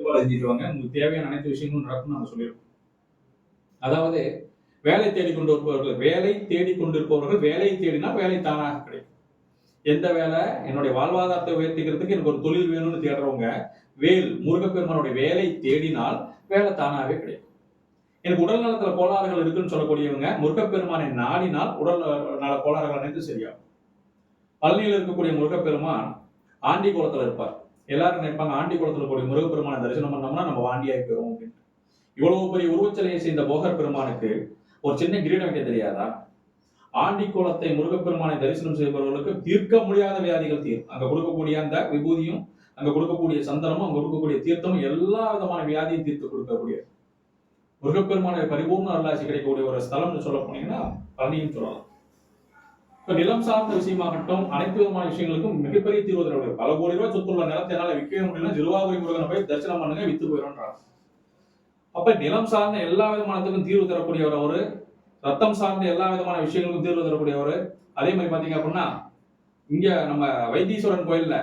செஞ்சுடுவாங்க. உங்களுக்கு தேவையான அனைத்து விஷயங்களும் நடக்கும்னு நாங்க சொல்லியிருக்கோம். அதாவது வேலை தேடிக் கொண்டிருப்பவர்கள் வேலை தேடினால் வேலை தானாக கிடைக்கும். எந்த வேலை? என்னுடைய வாழ்வாதாரத்தை உயர்த்திக்கிறதுக்கு எனக்கு ஒரு தொழில் வேணும்னு தேடுறவங்க முருகப்பெருமானுடைய வேலை தேடினால் வேலை தானாகவே கிடைக்கும். எனக்கு உடல் நலத்துல கோளாறுகள் இருக்குன்னு சொல்லக்கூடியவங்க முருகப்பெருமானை நாடினால் உடல் நல கோளாறுகள் அனைத்தும் சரியாகும். பழனியில் இருக்கக்கூடிய முருகப்பெருமான் ஆண்டி கோலத்துல இருப்பார். எல்லாரும் நினைப்பாங்க ஆண்டி கோலத்துல கூடிய முருகப்பெருமானை தரிசனம் பண்ணோம்னா நம்ம ஆண்டியாகி போயிடும் அப்படின்னு. இவ்வளவு பெரிய உருவச்சிலையை செய்த போகர் பெருமானுக்கு ஒரு சின்ன கிரீடம் வைக்க தெரியாதா? ஆண்டி கோலத்தை முருகப்பெருமானை தரிசனம் செய்பவர்களுக்கு தீர்க்க முடியாத வியாதிகள் தீரும். அங்க கொடுக்கக்கூடிய அந்த விபூதியும், அங்க கொடுக்கக்கூடிய சந்தனமும், அங்க கொடுக்கக்கூடிய தீர்த்தமும் எல்லா விதமான வியாதியும் தீர்த்து கொடுக்கக்கூடிய முருகப்பெருமானை பரிபூர்ண அருளாசி கிடைக்கக்கூடிய ஒரு ஸ்தலம்னு சொல்ல போனீங்கன்னா பழனியும் சொல்லலாம். இப்ப நிலம் சார்ந்த விஷயமாகட்டும் அனைத்து விதமான விஷயங்களுக்கும் மிகப்பெரிய தீர்வு தரக்கூடிய பல கோடி ரூபாய் சொத்துள்ள நிலத்தை என்னால விற்க முடியல, திருவாபுரி முருகனை போய் தரிசனம் பண்ணுங்க, வித்து போயிடும்ன்றாங்க. அப்ப நிலம் சார்ந்த எல்லா விதமானத்துக்கும் தீர்வு தரக்கூடியவர் அவரு, ரத்தம் சார்ந்த எல்லா விதமான விஷயங்களுக்கும் தீர்வு தரக்கூடியவர். அதே மாதிரி பாத்தீங்க அப்படின்னா இங்க நம்ம வைத்தீஸ்வரன் கோயில்ல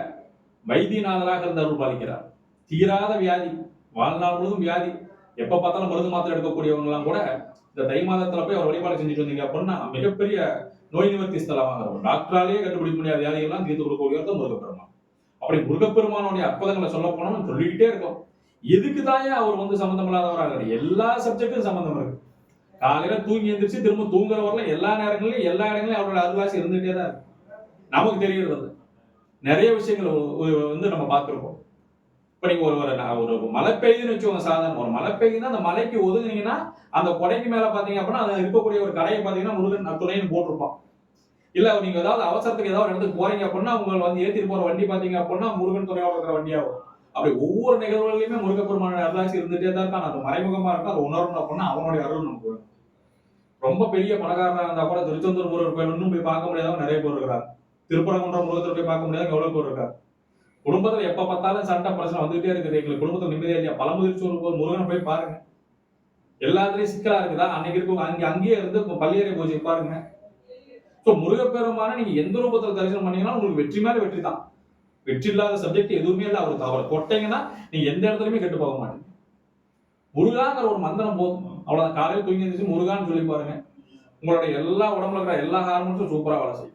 வைத்தியநாதராக இருந்து அருள் பாலிக்கிறார். தீராத வியாதி, வாழ்நாள் முழுதும் வியாதி, எப்ப பார்த்தாலும் மருந்து மாத்திரை எடுக்கக்கூடியவங்க எல்லாம் கூட இந்த தை மாதத்துல போய் அவர் வழிபாடு செஞ்சுட்டு வந்தீங்க அப்படின்னா மிகப்பெரிய நோய் நிவர்த்தி ஸ்தலமாக இருக்கும். டாக்டராலேயே கண்டுபிடிக்க முடியாத வியாதிகள்லாம் தீர்த்து கொடுக்கக்கூடியவர் தான் முருகப்பெருமான். அப்படி முருகப்பெருமானுடைய அற்புதங்களை சொல்ல போனோம்னு சொல்லிக்கிட்டே இருக்கும். எதுக்குதான் அவர் வந்து சம்பந்தம் இல்லாதவராக? எல்லா சப்ஜெக்டும் சம்பந்தம் இருக்கு. காலையில தூங்கி எந்திரிச்சு திரும்ப தூங்குற வரலாம் எல்லா நேரங்களிலும் எல்லா இடங்களிலும் அவரோட அருளாசி இருந்துகிட்டே தான் இருக்கு. நமக்கு தெரிகிறது நிறைய விஷயங்கள் வந்து நம்ம பார்த்திருக்கோம். இப்ப நீங்க ஒரு மழை பெய்யுதுன்னு வச்சுக்கோங்க, சாதாரண ஒரு மழை பெய்யுதுன்னா அந்த மலைக்கு ஒதுங்குனீங்கன்னா அந்த கொடைக்கு மேல பாத்தீங்க அப்படின்னா அது இருக்கக்கூடிய ஒரு கடையை பாத்தீங்கன்னா முருகன் துணைன்னு போட்டிருப்பான். இல்ல நீங்க ஏதாவது அவசரத்துக்கு ஏதாவது இடத்துக்கு போறீங்க அப்படின்னா உங்களை வந்து ஏத்திட்டு போற வண்டி பாத்தீங்க அப்படின்னா முருகன் துணையோட இருக்கிற வண்டியா வரும். அப்படி ஒவ்வொரு நிகழ்வுகளிலுமே முருகப்பெருமானுடைய அருளாசி இருந்துட்டே தான் இருக்கான். அது மறைமுகமா இருக்கும். அதை உணரணும் அப்படின்னா அவனுடைய அருள் நமக்கு வேணும். ரொம்ப பெரிய பணக்காரனா இருந்தா கூட திருச்செந்தூர் முருகர் கோயில் இன்னும் போய் பார்க்க முடியாதவங்க நிறைய பேர் இருக்கிறார். திருப்பரங்குன்றம் முருகத்தை போய் பார்க்க முடியாதவங்க எவ்வளவு பேர் இருக்காரு. குடும்பத்துல எப்ப பார்த்தாலும் சண்டை பிரச்சனை வந்துகிட்டே இருக்குது. எங்களுக்கு குடும்பத்துல நிம்மதியா இல்லையா? பழமுதிர்ச்சோறு முருகனை போய் பாருங்க. எல்லாத்துலயும் சிக்கலா இருக்குதா? அன்னைக்கு இருக்கும் அங்கேயே இருந்து பள்ளியறை பூஜை பாருங்க. முருகப்பெருமான நீங்க எந்த ரூபத்துல தரிசனம் பண்ணீங்கன்னா உங்களுக்கு வெற்றி மேல வெற்றி தான். வெற்றி இல்லாத சப்ஜெக்ட் எதுவுமே இல்லை. அவரை தொட்டீங்கன்னா நீங்க எந்த இடத்துலயுமே கெட்டு போக மாட்டீங்க. முருகாங்கிற ஒரு மந்திரம் போதும். அவ்வளவுதான். காலையில் தூங்கி இருந்துச்சு முருகான்னு சொல்லி பாருங்க, உங்களுடைய எல்லா உடம்புல இருக்கிற எல்லா ஹார்மோன்ஸும் சூப்பரா வேலை செய்யும்.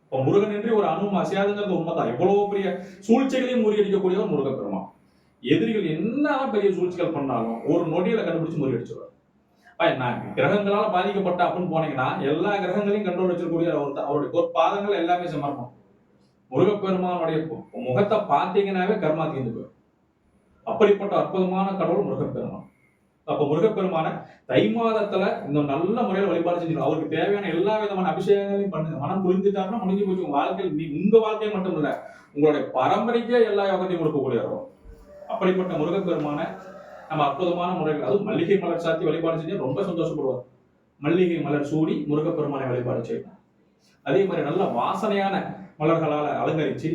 இப்ப முருகன் என்று ஒரு அணுவும் அசையாதுங்கிறது உண்மைதான். எவ்வளவு பெரிய சூழ்ச்சிகளையும் முறியடிக்கக்கூடியவர் முருகப்பெருமான். எதிரிகள் என்னதான் பெரிய சூழ்ச்சிகள் பண்ணாலும் ஒரு நொடியில கண்டுபிடிச்சு முறியடிச்சுவார். கிரகங்களால பாதிக்கப்பட்ட அப்படின்னு போனீங்கன்னா எல்லா கிரகங்களையும் கண்ட்ரோல் வச்சிருக்கக்கூடிய அவருடைய பொற்பாதங்கள் எல்லாமே சமர்ப்பம். முருகப்பெருமானுடைய முகத்தை பார்த்தீங்கன்னாவே கர்மா தீர்ந்து போயிடும். அப்படிப்பட்ட அற்புதமான கடவுள் முருகப்பெருமான். அப்ப முருகப்பெருமான தை மாதத்துல இந்த நல்ல முறையில வழிபாடு செஞ்சுக்கணும். அவருக்கு தேவையான எல்லா விதமான அபிஷேகங்களையும் பண்ணுங்க. மனம் புரிஞ்சுட்டாருன்னா முடிஞ்சு போச்சு. உங்க வாழ்க்கையில் உங்க வாழ்க்கை மட்டும் இல்ல, உங்களுடைய பரம்பரைக்கே எல்லா யோகத்தையும் கொடுக்கக்கூடியவரும். அப்படிப்பட்ட முருகப்பெருமான நம்ம அற்புதமான முறைகள், அதுவும் மல்லிகை மலர் சாத்தி வழிபாடு செஞ்சு ரொம்ப சந்தோஷப்படுவார். மல்லிகை மலர் சூடி முருகப்பெருமானை வழிபாடு செய்யணும். அதே மாதிரி நல்ல வாசனையான மலர்களால அலங்கரிச்சு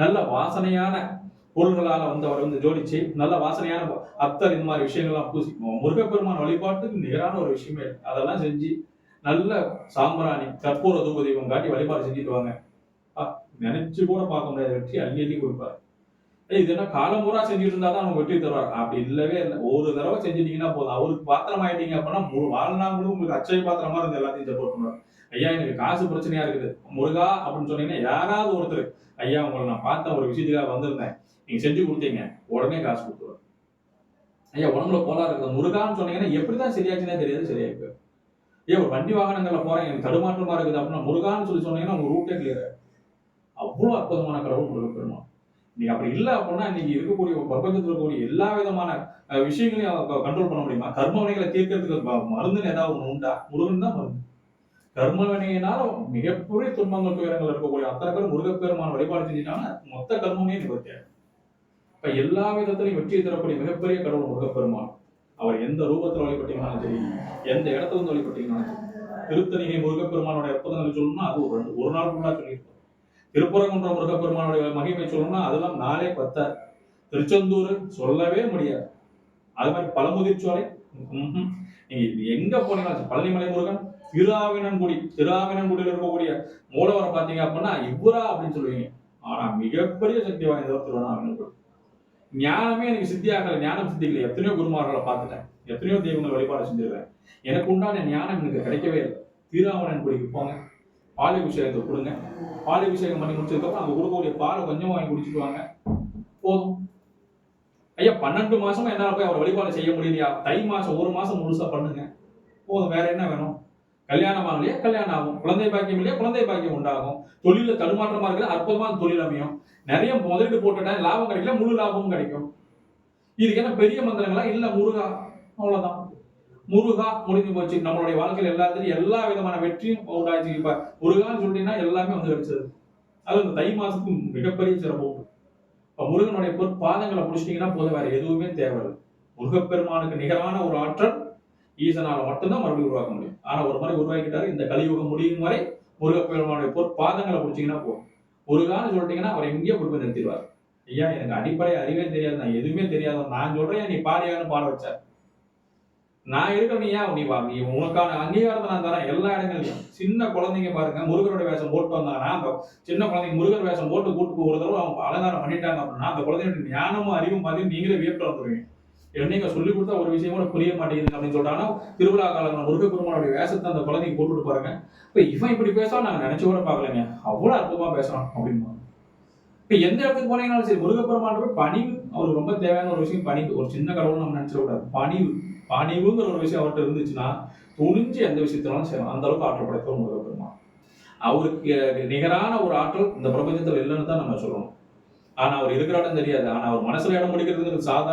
நல்ல வாசனையான பொருள்களால வந்து அவர் வந்து ஜோடிச்சு நல்ல வாசனையான அத்தர் இந்த மாதிரி விஷயங்கள்லாம் பூசி முருகப்பெருமான் வழிபாட்டுக்கு நிகரான ஒரு விஷயமே. அதெல்லாம் செஞ்சு நல்ல சாம்பிராணி கற்பூர தூப தெய்வம் காட்டி வழிபாடு செஞ்சுட்டு வாங்க. நினைச்சு கூட பார்க்க முடியாத வெற்றி அள்ளி கொடுப்பாரு. இது என்ன காலமுறா செஞ்சுட்டு இருந்தா தான் அவங்க வெற்றி தருவார். அப்படி இல்லவே இல்லை. ஒரு தடவை செஞ்சுட்டீங்கன்னா போதும். அவருக்கு பாத்திரம் ஆயிட்டீங்க அப்படின்னா வாழ்நாள் முழு உங்களுக்கு அச்சய பாத்திரமா இருந்து எல்லாத்தையும் சப்போர்ட் பண்ணுவார். ஐயா எனக்கு காசு பிரச்சனையா இருக்குது முருகா அப்படின்னு சொன்னீங்கன்னா யாராவது ஒருத்தர் ஐயா உங்களை நான் பார்த்த ஒரு விஷயத்துக்காக வந்திருந்தேன், நீங்க செஞ்சு கொடுத்தீங்க, உடனே காசு கொடுத்துருவார். ஐயா உடம்புல கோளாறு இருக்குது முருகான்னு சொன்னீங்கன்னா எப்படிதான் சரியாச்சுன்னே தெரியாது, சரியாயிருக்கு. ஐயா ஒரு வண்டி வாகனங்கள்ல போறேன் எனக்கு தடுமாற்றமா இருக்குது அப்படின்னா முருகான்னு சொல்லி சொன்னீங்கன்னா உங்க ரூட்டே கிளியர். அவ்வளவு அற்புதமான கடவுள் முருகப்பெருமான். நீங்க அப்படி இல்லை அப்படின்னா இன்னைக்கு இருக்கக்கூடிய பிரபஞ்சத்தில் இருக்கக்கூடிய எல்லா விதமான விஷயங்களையும் கண்ட்ரோல் பண்ண முடியுமா? கர்மவினைகளை தீர்க்கிறதுக்கு மருந்துன்னு ஏதாவது ஒண்ணு உண்டா? முருகன் தான் மருந்து. கர்மவினையினால மிகப்பெரிய துன்பங்கள் துயரங்கள் இருக்கக்கூடிய அத்தனை பேர் முருகப்பெருமான வழிபாடு செஞ்சுட்டாங்கன்னா மொத்த கர்மமே நிவர்த்தியாகும். இப்ப எல்லா விதத்திலையும் வெற்றியை தரக்கூடிய மிகப்பெரிய கடவுள் முருகப்பெருமான். அவர் எந்த ரூபத்தில் வழிபட்டீங்கன்னாலும் சரி, எந்த இடத்துல வந்து வழிபட்டீங்கன்னாலும் சரி. திருத்தணிகை முருகப்பெருமானுடைய அற்புதங்களை சொல்லணும்னா அது ஒரு நாள் ஃபுல்லா சொல்லியிருக்கோம். திருப்பரங்குன்றம் முருகப்பெருமானுடைய மகிமை சொல்லணும்னா அதெல்லாம் நாளே 10. திருச்செந்தூர் சொல்லவே முடியாது. அது மாதிரி பழமுதிர்ச்சோலை நீங்க எங்க போனீங்கன்னா பழனிமலை முருகன், திருஆவினன்குடியில் இருக்கக்கூடிய மூலவரை பாத்தீங்க அப்படின்னா இவரா அப்படின்னு சொல்லுவீங்க. ஆனா மிகப்பெரிய சக்தி வாய்ந்தவர் திருவண்ணாமலை. ஞானமே எனக்கு சித்தியாகல, ஞானம் சித்திக்கல. எத்தனையோ குருமார்களை பார்த்துட்டேன், எத்தனையோ தெய்வங்களை வழிபாடு செஞ்சிருக்கேன். எனக்கு உண்டான ஞானம் எனக்கு கிடைக்கவே இல்லை. திருவாவணன் குடிக்கு போங்க, பாலாபிஷேகத்தை கொடுங்க. பாலாபிஷேகம் பண்ணி முடிச்சதுக்கப்புறம் அவங்க கொடுக்கக்கூடிய பாலை கொஞ்சம் வாங்கி குடிச்சிட்டு வாங்க, போதும். ஐயா 12 மாசமா என்னால போய் அவர் வழிபாடு செய்ய முடியலையா? தை மாசம் 1 மாசம் முழுசா பண்ணுங்க, போதும். வேற என்ன வேணும்? கல்யாணம் ஆகலையா? கல்யாணம் ஆகும். குழந்தை பாக்கியம் இல்லையா? குழந்தை பாக்கியம் உண்டாகும். தொழில தடுமாற்றமா இருக்கிற அற்புதமான தொழில் அமையும். நிறைய முதலீடு போட்டுட்டேன், லாபம் கிடைக்கல, முழு லாபமும் கிடைக்கும். இதுக்கு என்ன பெரிய மந்திரங்களா? இல்ல, முருகா, அவ்வளவுதான். முருகா முடிஞ்சு போச்சு. நம்மளுடைய வாழ்க்கையில் எல்லாத்துலயும் எல்லா விதமான வெற்றியும் உண்டாச்சு. இப்ப முருகான்னு சொல்லிட்டீங்கன்னா எல்லாமே வந்து கிடைச்சது. அது இந்த தை மாசத்துக்கு மிகப்பெரிய சிறப்பு. இப்ப முருகனுடைய பாதங்களை பிடிச்சிட்டீங்கன்னா போதும், வேற எதுவுமே தேவையில்லை. முருகப்பெருமானுக்கு நிகரான ஒரு ஆற்றல் ஈசனால மட்டும்தான் மறுபடியும் உருவாக்க முடியும். ஆனா ஒரு முறை உருவாக்கிட்டாரு, இந்த கலியுகம் முடியும் வரை முருகப்பெருமானுடைய பாதங்களை பிடிச்சீங்கன்னா போதும். முருகான்னு சொல்லிட்டீங்கன்னா அவர் எங்கேயோ கொண்டு போய் நிறுத்திடுவார். ஐயா எனக்கு அடிப்படை அறிவே தெரியாது, நான் எதுவுமே தெரியாது, நான் சொல்றேன் நீ பாடியான்னு பாட வச்சார். நான் இருக்கிற நீ உனக்கான அங்கீகாரத்தை நான் தரேன் எல்லா இடங்கள்லயும். சின்ன குழந்தைங்க பாருங்க, முருகரோட வேஷம் போட்டு வந்தாங்கன்னா, அந்த சின்ன குழந்தைங்க முருகர் வேஷம் போட்டு கூட்டு ஒரு தடவை அவங்க அலங்காரம் பண்ணிட்டாங்க அப்படின்னா, அந்த குழந்தையோட ஞானமும் அறிவும் பார்த்து நீங்களே வியப்பில் வந்துருவீங்க. என்னைங்க சொல்லி கொடுத்தா ஒரு விஷயம் கூட புரிய மாட்டேங்குது அப்படின்னு சொல்றாங்கன்னா, திருவிழா காலங்கள் முருகப்பெருமானுடைய வேஷத்தை அந்த குழந்தைக்கு போட்டுட்டு பாருங்க. இப்ப இவன் இப்படி பேசுவான் நாங்க நினைச்சு கூட பாக்கலைங்க, அவ்வளவு அற்புதமா பேசுறான் அப்படின்னு. இப்ப எந்த இடத்துக்கு போனீங்கன்னாலும் சரி, முருகப்பெருமான் பணிவு அவருக்கு ரொம்ப தேவையான ஒரு விஷயம். பணிவு ஒரு சின்ன கடவுள் நம்ம நினைச்சிட கூடாது. பணிவுங்கிற ஒரு விஷயம் அவர்கிட்ட இருந்துச்சுன்னா துணிஞ்சு எந்த விஷயத்தினாலும் செய்யலாம். அந்த அளவுக்கு ஆற்றல் படைத்தவர் முருகப்பெருமான். அவருக்கு நிகரான ஒரு ஆற்றல் இந்த பிரபஞ்சத்துல இல்லைன்னு தான் நம்ம சொல்லணும். ஆனா அவர் இருக்கிற இடம் தெரியாது. ஆனா அவர் மனசுல இடம் முடிக்கிறதுங்கிறது சாதாரண